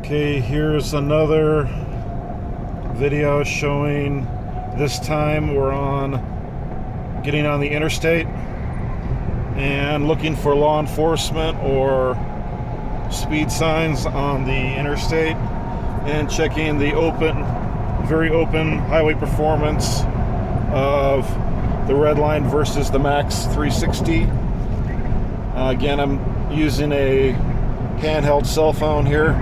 Okay, here's another video showing this time we're getting on the interstate and looking for law enforcement or speed signs on the interstate and checking the very open highway performance of the Redline versus the Max 360. Again, I'm using a handheld cell phone here,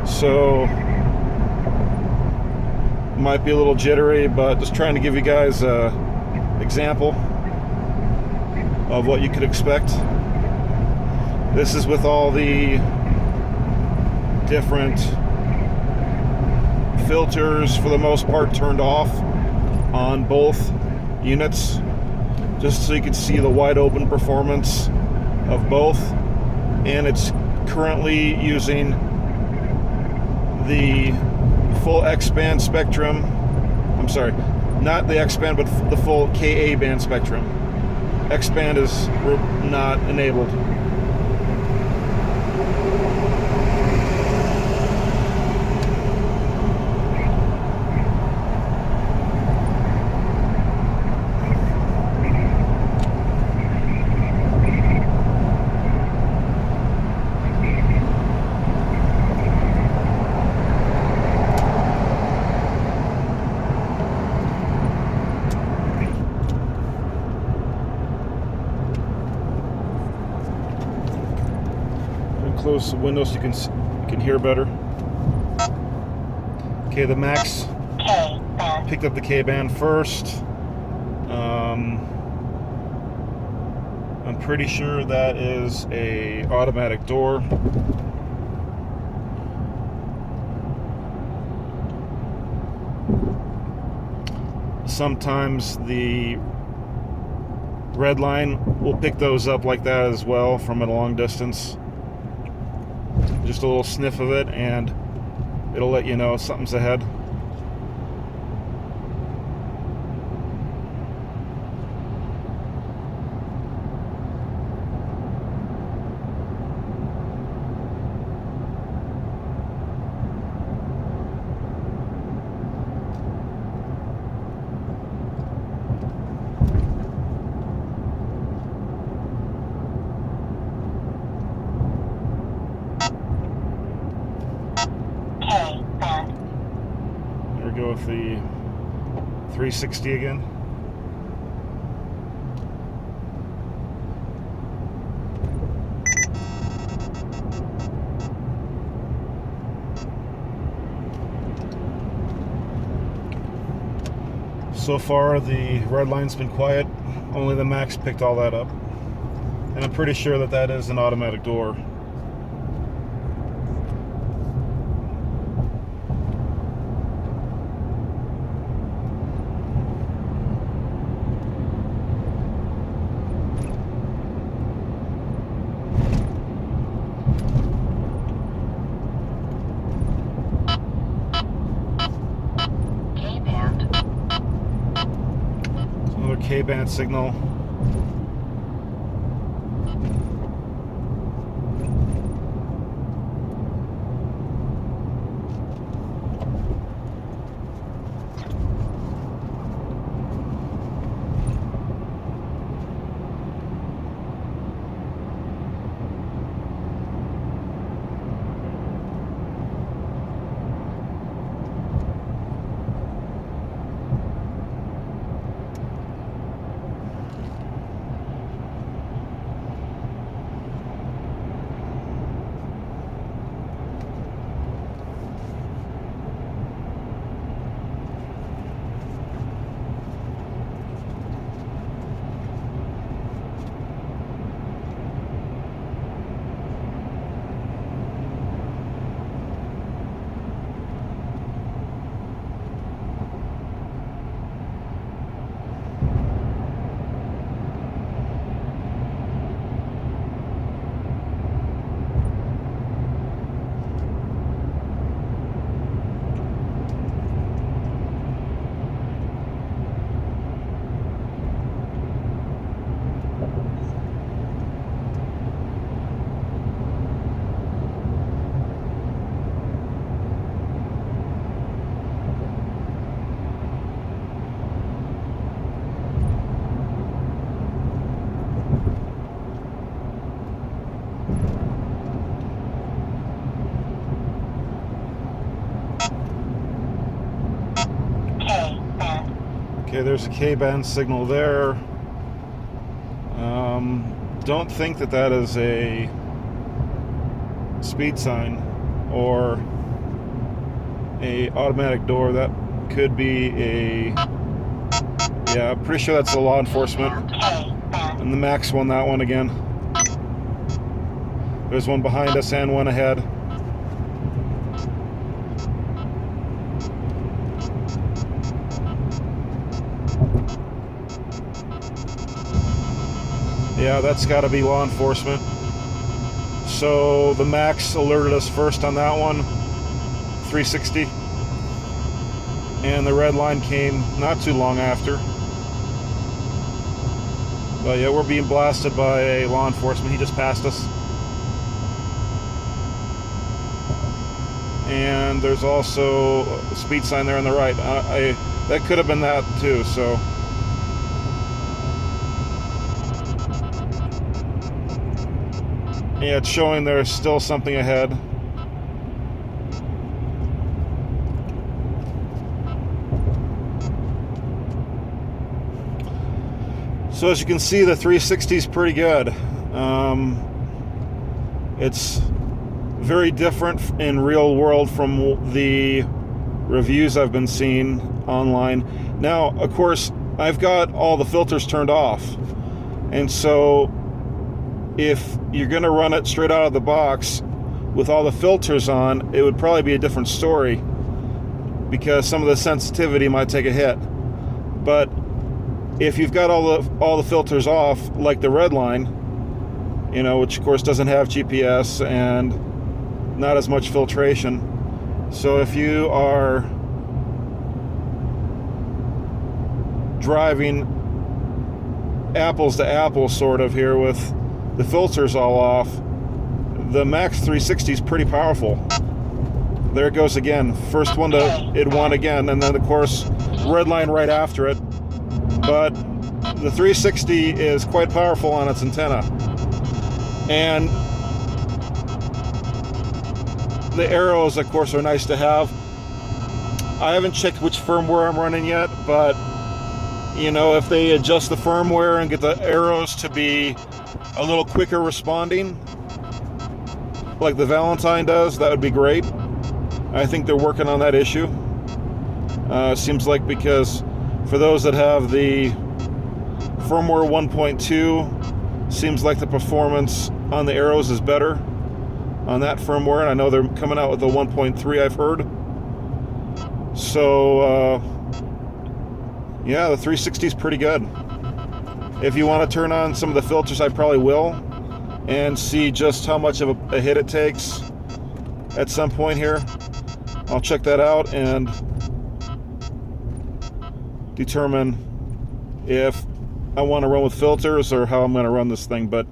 so might be a little jittery, but just trying to give you guys an example of what you could expect. This is with all the different filters for the most part turned off on both units, just so you can see the wide open performance of both. And it's currently using the full X-band spectrum. I'm sorry, not the X-band, but the full Ka band spectrum. X-band is not enabled. Close the window so you can hear better. Okay, the Max picked up the K-band first. I'm pretty sure that is a automatic door. Sometimes the Redline will pick those up like that as well from a long distance. Just a little sniff of it and it'll let you know something's ahead. Go with the 360 again. So far the Redline's been quiet, only the Max picked all that up, and I'm pretty sure that that is an automatic door. K-band signal. Okay, there's a K-band signal there. Don't think that that is a speed sign or a automatic door. That could be a, yeah, I'm pretty sure that's a law enforcement. And the Max won that one again. There's one behind us and one ahead. Yeah, that's got to be law enforcement. So the Max alerted us first on that one, 360. And the Redline came not too long after. But yeah, we're being blasted by a law enforcement. He just passed us. And there's also a speed sign there on the right. That could have been that too, so. Yeah, it's showing there's still something ahead. So as you can see, the 360 is pretty good. It's very different in real world from the reviews I've been seeing online. Now, of course, I've got all the filters turned off. And so if you're going to run it straight out of the box with all the filters on, it would probably be a different story because some of the sensitivity might take a hit. But if you've got all the filters off, like the Redline, you know, which of course doesn't have GPS and not as much filtration. So if you are driving apples to apples sort of here with the filters all off, the Max 360 is pretty powerful. There it goes again. First one it won again, and then of course Redline right after it. But the 360 is quite powerful on its antenna. And the arrows, of course, are nice to have. I haven't checked which firmware I'm running yet, but you know, if they adjust the firmware and get the arrows to be a little quicker responding, like the Valentine does, that would be great. I think they're working on that issue. Seems like, because for those that have the firmware 1.2, seems like the performance on the arrows is better on that firmware, and I know they're coming out with the 1.3, I've heard. So yeah, the 360 is pretty good. If you want to turn on some of the filters, I probably will, and see just how much of a hit it takes at some point here. I'll check that out and determine if I want to run with filters or how I'm going to run this thing. But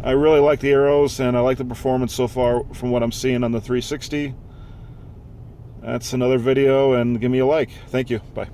I really like the arrows, and I like the performance so far from what I'm seeing on the 360. That's another video, and give me a like. Thank you. Bye.